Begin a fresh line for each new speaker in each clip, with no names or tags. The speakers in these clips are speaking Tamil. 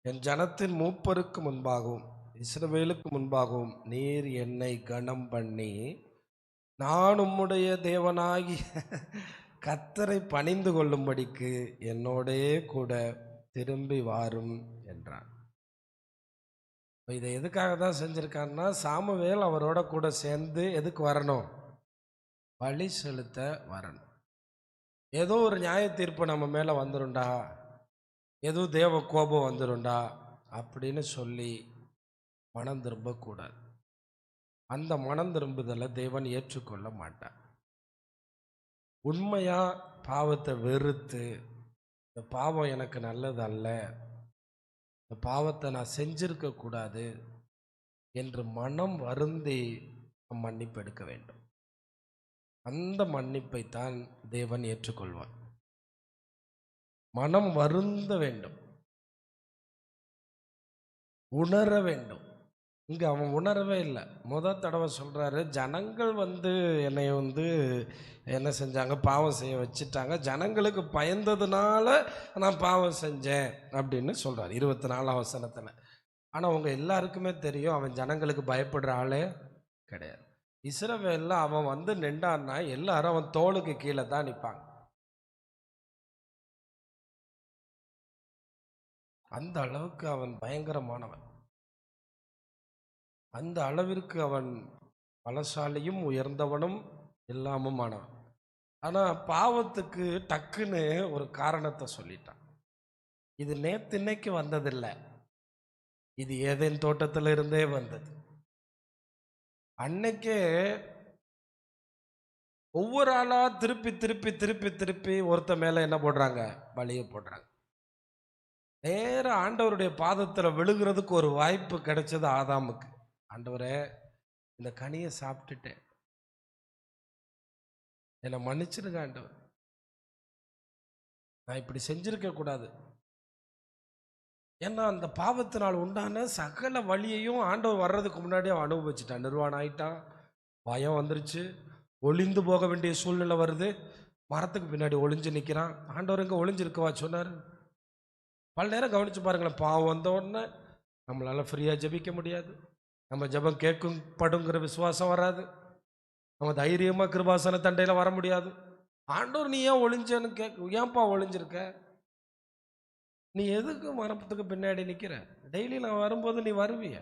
என் ஜனத்தின் மூப்பருக்கு முன்பாகவும் இஸ்ரவேலுக்கு முன்பாகவும் நீர் என்னை கனம் பண்ணி நான் உம்முடைய தேவனாகி கர்த்தரை பணிந்து கொள்ளும்படிக்கு என்னோடே கூட திரும்பி வாரும் என்றான். இதை எதுக்காக தான் செஞ்சிருக்காருன்னா, சாமுவேல் அவரோட கூட சேர்ந்து எதுக்கு வரணும்? பலி செலுத்த வரணும். ஏதோ ஒரு நியாய தீர்ப்பு நம்ம மேலே வந்துருண்டா, ஏதோ தேவ கோபம் வந்துருண்டா அப்படின்னு சொல்லி மனம் திரும்பக்கூடாது. அந்த மனம் திரும்புதலை தேவன் ஏற்றுக்கொள்ள மாட்டார். உண்மையா பாவத்தை வெறுத்து, இந்த பாவம் எனக்கு நல்லது அல்ல, இந்த பாவத்தை நான் செஞ்சிருக்க கூடாது என்று மனம் வருந்தி மன்னிப்பு எடுக்க வேண்டும். அந்த மன்னிப்பை தான் தேவன் ஏற்றுக்கொள்வார். மனம் வருந்த வேண்டும், உணர வேண்டும். இங்க அவன் உணரவே இல்லை. முதல் தடவை சொல்றாரு, ஜனங்கள் என்னை என்ன செஞ்சாங்க? பாவம் செய்ய வச்சுட்டாங்க. ஜனங்களுக்கு பயந்ததுனால நான் பாவம் செஞ்சேன் அப்படின்னு சொல்றாரு 24ஆம் வசனத்துல. ஆனா உங்க எல்லாருக்குமே தெரியும், அவன் ஜனங்களுக்கு பயப்படுற ஆளே கிடையாது. இஸ்ரவேல்ல அவன் நின்றான்னா எல்லாரும் அவன் தோளுக்கு கீழே தான் நிற்பாங்க. அந்த அளவுக்கு அவன் பயங்கரமானவன். அந்த அளவிற்கு அவன் பலசாலியும் உயர்ந்தவனும் எல்லாமும் ஆனவன். ஆனா பாவத்துக்கு டக்குன்னு ஒரு காரணத்தை சொல்லிட்டான். இது நேத்து இன்னைக்கு வந்ததில்லை, இது ஏதேன் தோட்டத்தில் இருந்தே வந்தது. அன்னைக்கே ஒவ்வொரு ஆளா திருப்பி திருப்பி திருப்பி திருப்பி ஒருத்த மேல என்ன போடுறாங்க? பலியை போடுறாங்க. நேர ஆண்டவருடைய பாதத்தில் விழுகிறதுக்கு ஒரு வாய்ப்பு கிடைச்சது ஆதாமுக்கு. ஆண்டவரே, இந்த கனியை சாப்பிட்டுட்டேன், என்னை மன்னிச்சிருங்க ஆண்டவர், நான் இப்படி செஞ்சிருக்க கூடாது. ஏன்னா அந்த பாவத்தினால் உண்டான சகல வழியையும் ஆண்டவர் வர்றதுக்கு முன்னாடி அவன் அனுபவிச்சுட்டான். நிர்வாணம் ஆயிட்டான், பயம் வந்துருச்சு, ஒளிந்து போக வேண்டிய சூழ்நிலை வருது, மரத்துக்கு பின்னாடி ஒளிஞ்சு நிற்கிறான். ஆண்டவர் எங்க ஒளிஞ்சிருக்கவா சொன்னார்? பல நேரம் கவனிச்சு பாருங்களேன், பாவம் வந்த உடனே நம்மளால ஃப்ரீயா ஜெபிக்க முடியாது, நம்ம ஜெபம் கேட்கும் படுங்கிற விசுவாசம் வராது, நம்ம தைரியமா கிருபாசன தண்டையில வர முடியாது. ஆண்டவர் நீ ஏன் ஒளிஞ்சேன்னு ஏன்பா ஒளிஞ்சிருக்க? நீ எதுக்கு மரத்துக்கு பின்னாடி நிற்கிற? டெய்லி நான் வரும்போது நீ வருவிய,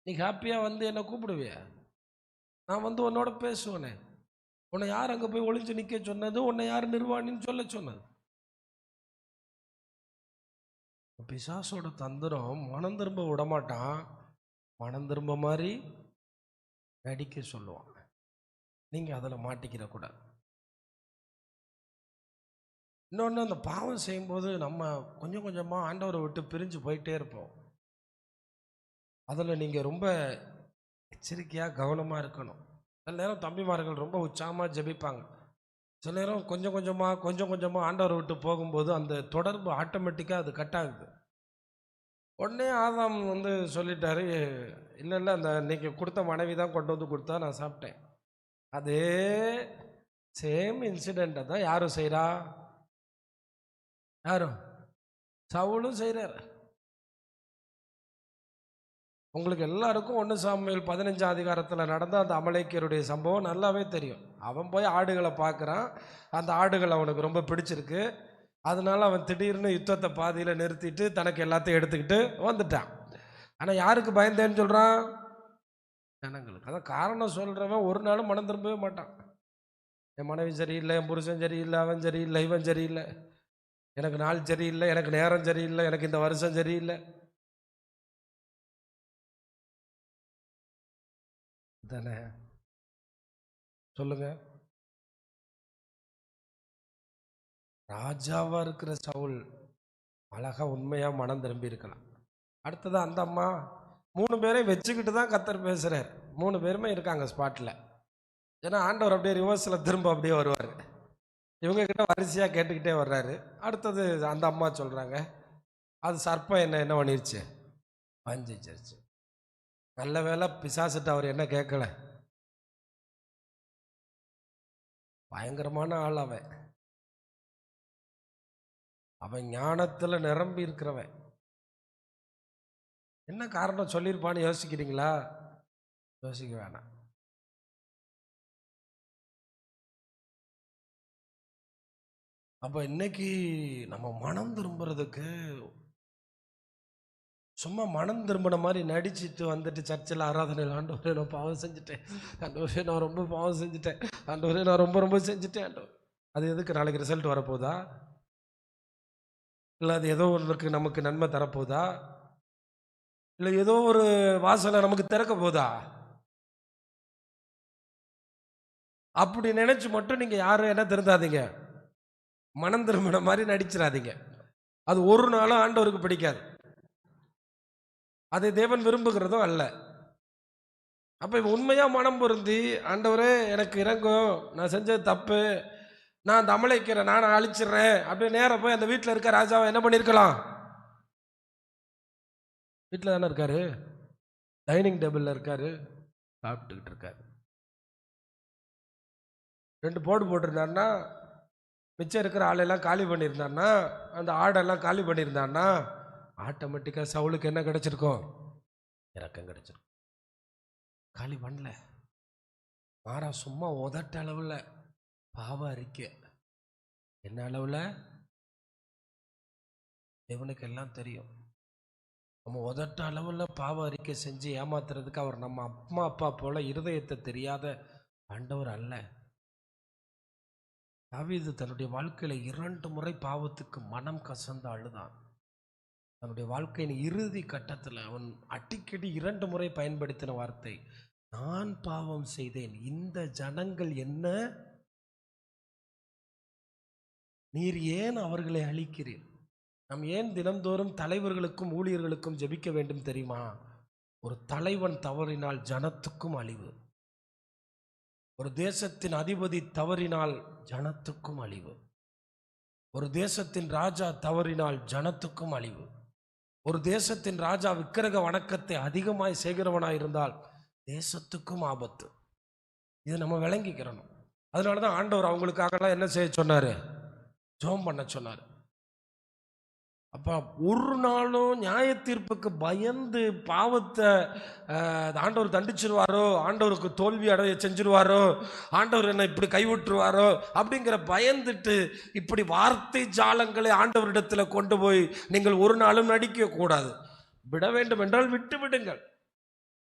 நீ ஹாப்பியா என்னை கூப்பிடுவிய, நான் உன்னோட பேசுவேனே. உன்னை யார் அங்கே போய் ஒளிஞ்சு நிற்க சொன்னது? உன்னை யார் நிர்வாணின்னு சொல்ல சொன்னது? பிசாசோட தந்திரம் மனம் திரும்ப விடமாட்டான், மனம் திரும்ப மாதிரி நடிக்க சொல்லுவான். நீங்க அதில் மாட்டிக்கிற கூடாது. இன்னொன்று, அந்த பாவம் செய்யும்போது நம்ம கொஞ்சம் கொஞ்சமாக ஆண்டவரை விட்டு பிரிஞ்சு போயிட்டே இருப்போம். அதில் நீங்கள் ரொம்ப எச்சரிக்கையாக கவனமாக இருக்கணும். சில நேரம் தம்பிமார்கள் ரொம்ப உற்சாகமாக ஜெபிப்பாங்க, சில நேரம் கொஞ்சம் கொஞ்சமாக ஆண்டவரை விட்டு போகும்போது அந்த தொடர்பு ஆட்டோமேட்டிக்காக அது கட் ஆகுது. உடனே ஆதாம் சொல்லிட்டாரு, இல்லை அந்த இன்னைக்கு கொடுத்த மனைவி தான் கொண்டு கொடுத்தா நான் சாப்பிட்டேன். அதே சேம் இன்சிடெண்ட்டை தான் யாரும் செய்கிறா? யாரும் சவுலும் செய்கிறார். உங்களுக்கு எல்லாருக்கும் 1 சாமுவேல் 15ஆம் அதிகாரத்தில் நடந்த அந்த அமலேக்கியருடைய சம்பவம் நல்லாவே தெரியும். அவன் போய் ஆடுகளை பார்க்குறான், அந்த ஆடுகள் அவனுக்கு ரொம்ப பிடிச்சிருக்கு, அதனால அவன் திடீர்னு யுத்தத்தை பாதியில் நிறுத்திட்டு தனக்கு எல்லாத்தையும் எடுத்துக்கிட்டு வந்துட்டான். ஆனால் யாருக்கு பயந்தேன்னு சொல்கிறான்? ஜனங்களுக்கு. அதான் காரணம் சொல்கிறவன் ஒரு நாளும் மனம் திரும்பவே மாட்டான். என் மனைவி சரியில்லை, என் புருஷன் சரியில்லை, அவன் சரியில்லை, இவன் சரியில்லை, எனக்கு நாள் சரியில்லை, எனக்கு நேரம் சரியில்லை, எனக்கு இந்த வருஷம் சரியில்லை தானே? சொல்லுங்க. ராஜாவா இருக்கிற சவுல் அழகா உண்மையா மனம் திரும்பி இருக்கலாம். அடுத்தது அந்த அம்மா 3 பேரையும் வச்சுக்கிட்டு தான் கர்த்தர் பேசுறார். 3 பேருமே இருக்காங்க ஸ்பாட்ல. ஏன்னா ஆண்டவர் அப்படியே ரிவர்ஸில் திரும்ப அப்படியே வருவார். இவங்க கிட்ட வரிசையாக கேட்டுக்கிட்டே வர்றாரு. அடுத்தது அந்த அம்மா சொல்றாங்க, அது சர்ப்பம் என்ன பண்ணிருச்சு? வஞ்சிச்சிருச்சு. நல்ல வேலை பிசாசிட்ட அவர் என்ன கேட்கல. பயங்கரமான ஆள் அவன், அவன் ஞானத்தில் நிரம்பி இருக்கிறவன். என்ன காரணம் சொல்லியிருப்பான்னு யோசிக்கிறீங்களா? யோசிக்க வேணாம். அப்போ இன்னைக்கு நம்ம மனம் திரும்புறதுக்கு சும்மா மனம் திரும்பின மாதிரி நடிச்சுட்டு வந்துட்டு சர்ச்சில் ஆராதனையில், ஆண்டவரே நான் பாவம் செஞ்சுட்டேன், ஆண்டவரே நான் ரொம்ப பாவம் செஞ்சுட்டேன், ஆண்டவரே நான் ரொம்ப ரொம்ப செஞ்சுட்டேன் ஆண்டவர். அது எதுக்கு? நாளைக்கு ரிசல்ட் வரப்போதா? இல்லை அது ஏதோ ஒன்றுக்கு நமக்கு நன்மை தரப்போதா? இல்லை ஏதோ ஒரு வாசலை நமக்கு திறக்க போதா? அப்படி நினைச்சு மட்டும் நீங்க யாரும் என்ன திருந்தாதீங்க, மனம் திரும்பின மாதிரி நடிச்சிடாதீங்க. அது ஒரு நாளும் ஆண்டவருக்கு பிடிக்காது, அதை தேவன் விரும்புகிறதும் அல்ல. அப்ப உண்மையா மனம் பொருந்தி, ஆண்டவரே எனக்கு இறங்கும், நான் செஞ்சது தப்பு, நான் அந்த அமலைக்கிற நான் அழிச்சிடுறேன் அப்படியே நேரம் போய் அந்த வீட்டில் இருக்க ராஜாவை என்ன பண்ணிருக்கலாம்? வீட்டில் தானே இருக்காரு, டைனிங் டேபிள்ல இருக்காரு, சாப்பிட்டுக்கிட்டு இருக்காரு. 2 போடு போட்டிருந்தாருன்னா, மிச்சம் இருக்கிற ஆளெல்லாம் காலி பண்ணியிருந்தாருன்னா, அந்த ஆடெல்லாம் காலி பண்ணியிருந்தாருன்னா, ஆட்டோமேட்டிக்காக சவுலுக்கு என்ன கிடைச்சிருக்கும்? இறக்கம் கிடைச்சிருக்கும். காலி பண்ணல, மாறா சும்மா உதட்ட அளவில் பாவ அறிக்கை. என்ன அளவில்? இவனுக்கு எல்லாம் தெரியும். நம்ம உதட்ட அளவில் பாவ அறிக்கை செஞ்சு ஏமாத்துறதுக்கு அவர் நம்ம அம்மா அப்பா போல இருதயத்தை தெரியாத ஆண்டவர் அல்ல. தாவீது தன்னுடைய வாழ்க்கையில 2 முறை பாவத்துக்கு மனம் கசந்து அழுதான். தன்னுடைய வாழ்க்கையின் இறுதி கட்டத்தில் அவன் அடிக்கடி 2 முறை பயன்படுத்தின வார்த்தை, நான் பாவம் செய்தேன், இந்த ஜனங்கள் என்ன, நீர் ஏன் அவர்களை அழிக்கிறீர்? நாம் ஏன் தினந்தோறும் தலைவர்களுக்கும் ஊழியர்களுக்கும் ஜெபிக்க வேண்டும் தெரியுமா? ஒரு தலைவன் தவறினால் ஜனத்துக்கும் அழிவு, ஒரு தேசத்தின் அதிபதி தவறினால் ஜனத்துக்கும் அழிவு, ஒரு தேசத்தின் ராஜா தவறினால் ஜனத்துக்கும் அழிவு, ஒரு தேசத்தின் ராஜா விக்கிரக வணக்கத்தை அதிகமாய் செய்கிறவனாய் இருந்தால் தேசத்துக்கும் ஆபத்து. இதை நம்ம விளங்கிக்கிறணும். அதனால தான் ஆண்டவர் அவங்களுக்காகலாம் என்ன செய்ய சொன்னார்? ஜெபம் பண்ண சொன்னார். அப்போ ஒரு நாளும் நியாய தீர்ப்புக்கு பயந்து பாவத்தை ஆண்டவர் தண்டிச்சிருவாரோ, ஆண்டவருக்கு தோல்வி அடைய செஞ்சிருவாரோ, ஆண்டவர் என்ன இப்படி கைவிட்டுருவாரோ அப்படிங்கிற பயந்துட்டு இப்படி வார்த்தை ஜாலங்களை ஆண்டவரிடத்தில் கொண்டு போய் நீங்கள் ஒரு நாளும் நடிக்க கூடாது. விட வேண்டும் என்றால் விட்டு விடுங்கள்.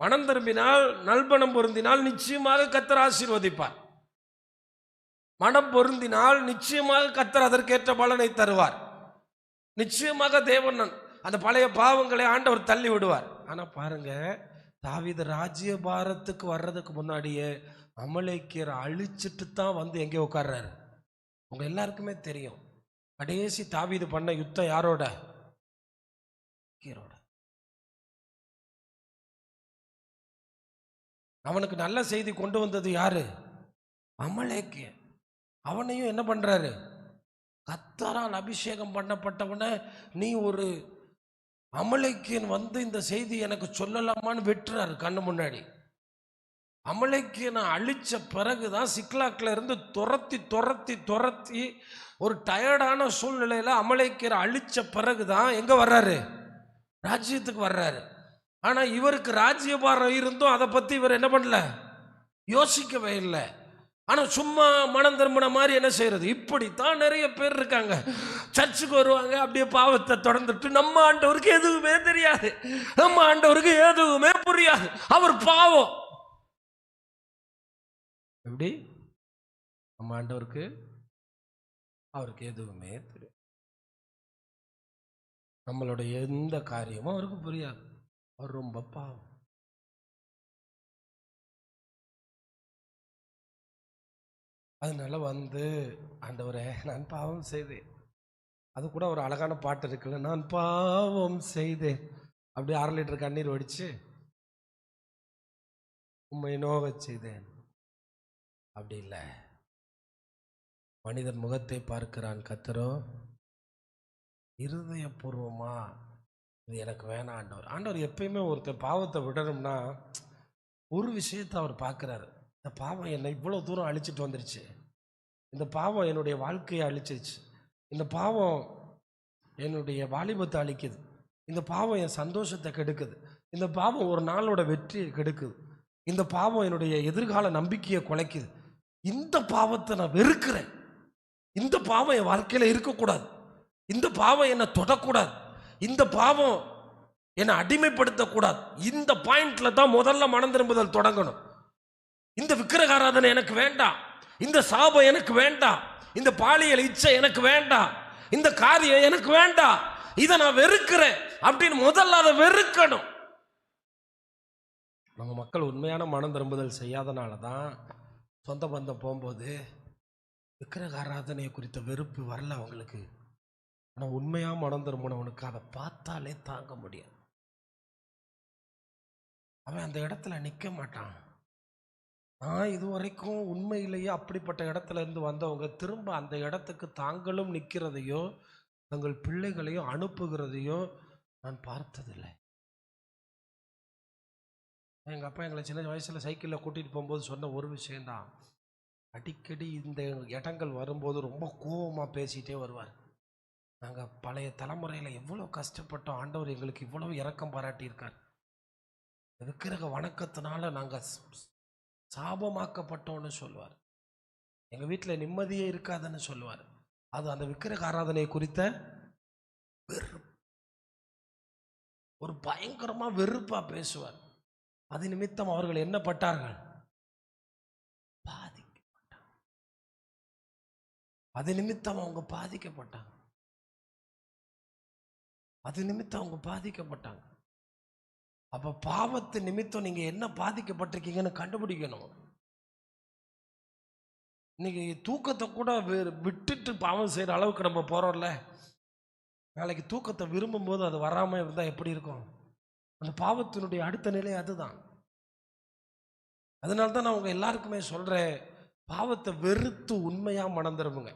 மனம் திரும்பினால், நல்பணம் பொருந்தினால் நிச்சயமாக கர்த்தர் ஆசீர்வதிப்பார். மனம் பொருந்தினால் நிச்சயமாக கர்த்தர் அதற்கேற்ற பலனை தருவார். நிச்சயமாக தேவன் அந்த பழைய பாவங்களை ஆண்டவர் தள்ளி விடுவார். ஆனா பாருங்க, தாவீது ராஜ்யபாரத்துக்கு வர்றதுக்கு முன்னாடியே அமலேக்கியரை அழிச்சிட்டு தான் வந்து எங்கே உட்கார்றாரு? உங்க எல்லாருக்குமே தெரியும், கடைசி தாவீது பண்ண யுத்தம் யாரோட? கீரோட. அவனுக்கு நல்ல செய்தி கொண்டு வந்தது யாரு? அமலேக்கியன். அவனையும் என்ன பண்றாரு? கர்த்தரால் அபிஷேகம் பண்ணப்பட்டவன நீ ஒரு அமலேக்கியன் வந்து இந்த செய்தி எனக்கு சொல்லலாமான்னு வெட்டுறாரு கண்ணு முன்னாடி. அமலேக்கியனை அழிச்ச பிறகுதான் சிக்லாக்ல இருந்து துரத்தி துரத்தி துரத்தி ஒரு டயர்டான சூழ்நிலையில அமலேக்கியரை அழிச்ச பிறகுதான் எங்க வர்றாரு? ராஜ்யத்துக்கு வர்றாரு. ஆனா இவருக்கு ராஜ்யபாரம் இருந்தும் அதை பத்தி இவர் என்ன பண்ணல, யோசிக்கவே இல்லை. ஆனா சும்மா மனம் திரும்பின மாதிரி என்ன செய்யறது? இப்படித்தான் நிறைய பேர் இருக்காங்க. சர்ச்சுக்கு வருவாங்க, அப்படியே பாவத்தை தொடர்ந்துட்டு நம்ம ஆண்டவருக்கு எதுவுமே தெரியாது, நம்ம ஆண்டவருக்கு எதுவுமே புரியாது, அவர் பாவம். எப்படி? நம்ம ஆண்டவருக்கு அவருக்கு எதுவுமே தெரியும். நம்மளுடைய எந்த காரியமும் அவருக்கு புரியாது, அவர் ரொம்ப பாவம். அதனால வந்து ஆண்டவரே நான் பாவம் செய்தேன், அது கூட ஒரு அழகான பாட்டு இருக்குல்ல, நான் பாவம் செய்தேன், அப்படியே 1/2 லிட்டர் கண்ணீர் வடிச்சு உம்மை நோக செய்தேன். அப்படி இல்லை, மனிதன் முகத்தை பார்க்கிறான், கர்த்தரோ இருதயபூர்வமா இது எனக்கு வேணாம். ஆண்டவர் ஆண்டவர் எப்பயுமே ஒருத்தர் பாவத்தை விடணும்னா ஒரு விஷயத்தை அவர் பார்க்குறாரு. இந்த பாவம் என்னை இவ்வளோ தூரம் அழிச்சிட்டு வந்துருச்சு, இந்த பாவம் என்னுடைய வாழ்க்கையை அழிச்சிருச்சு, இந்த பாவம் என்னுடைய வாலிபத்தை அழிக்குது, இந்த பாவம் என் சந்தோஷத்தை கெடுக்குது, இந்த பாவம் ஒரு நாளோட வெற்றியை கெடுக்குது, இந்த பாவம் என்னுடைய எதிர்கால நம்பிக்கையை குலைக்குது, இந்த பாவத்தை நான் வெறுக்கிறேன், இந்த பாவம் என் வாழ்க்கையில் இருக்கக்கூடாது, இந்த பாவம் என்னை தொடக்கூடாது, இந்த பாவம் என்னை அடிமைப்படுத்தக்கூடாது. இந்த பாயிண்ட்ல தான் முதல்ல மனம் திரும்புதல் தொடங்கணும். இந்த விக்கிரகாராதனை எனக்கு வேண்டாம், இந்த சாபம் எனக்கு வேண்டாம், இந்த பாலியல் இச்சை எனக்கு வேண்டாம், இந்த காரியம் எனக்கு வேண்டாம், இதை நான் வெறுக்கிறேன் அப்படின்னு முதல்ல அதை வெறுக்கணும். நம்ம மக்கள் உண்மையான மனம் திரும்புதல் செய்யாதனால தான் சொந்த பந்தம் போகும்போது விக்கிரகாராதனை குறித்த வெறுப்பு வரல அவங்களுக்கு. ஆனால் உண்மையாக மனம் திரும்பினவனுக்கு அதை பார்த்தாலே தாங்க முடியாது. அவன் அந்த இடத்துல நிற்க மாட்டான். நான் இதுவரைக்கும் உண்மையிலேயே அப்படிப்பட்ட இடத்துல இருந்து வந்தவங்க திரும்ப அந்த இடத்துக்கு தாங்களும் நிற்கிறதையோ தங்கள் பிள்ளைகளையோ அனுப்புகிறதையோ நான் பார்த்ததில்லை. எங்கள் அப்பா எங்களை சின்ன வயசில் சைக்கிளில் கூட்டிகிட்டு போகும்போது சொன்ன ஒரு விஷயந்தான், அடிக்கடி இந்த இடங்கள் வரும்போது ரொம்ப கோபமாக பேசிகிட்டே வருவார். நாங்கள் பழைய தலைமுறையில் எவ்வளோ கஷ்டப்பட்டோம், ஆண்டவர் எங்களுக்கு இவ்வளோ இரக்கம் பாராட்டியிருக்கார், விக்கிரக வணக்கத்தினால நாங்கள் சாபமாக்கப்பட்டோன்னு சொல்லுவார். எங்கள் வீட்டில் நிம்மதியே இருக்காதுன்னு சொல்லுவார். அது அந்த விக்கிரக ஆராதனை குறித்த வெறுப்பு, ஒரு பயங்கரமா வெறுப்பா பேசுவார். அது நிமித்தம் அவர்கள் என்ன பட்டார்கள்? பாதிக்கப்பட்டாங்க. அது நிமித்தம் அவங்க பாதிக்கப்பட்டாங்க. அது நிமித்தம் அவங்க பாதிக்கப்பட்டாங்க. அப்ப பாவத்து நிமித்தம் நீங்க என்ன பாதிக்கப்பட்டிருக்கீங்கன்னு கண்டுபிடிக்கணும். இன்னைக்கு தூக்கத்தை கூட விட்டுட்டு பாவம் செய்யற அளவுக்கு நம்ம போறோம்ல. நாளைக்கு தூக்கத்தை விரும்பும் போது அது வராம இருந்தா எப்படி இருக்கும்? அந்த பாவத்தினுடைய அடுத்த நிலை அதுதான். அதனால தான் நான் உங்க எல்லாருக்குமே சொல்றேன், பாவத்தை வெறுத்து உண்மையா மனம் திரும்புங்க.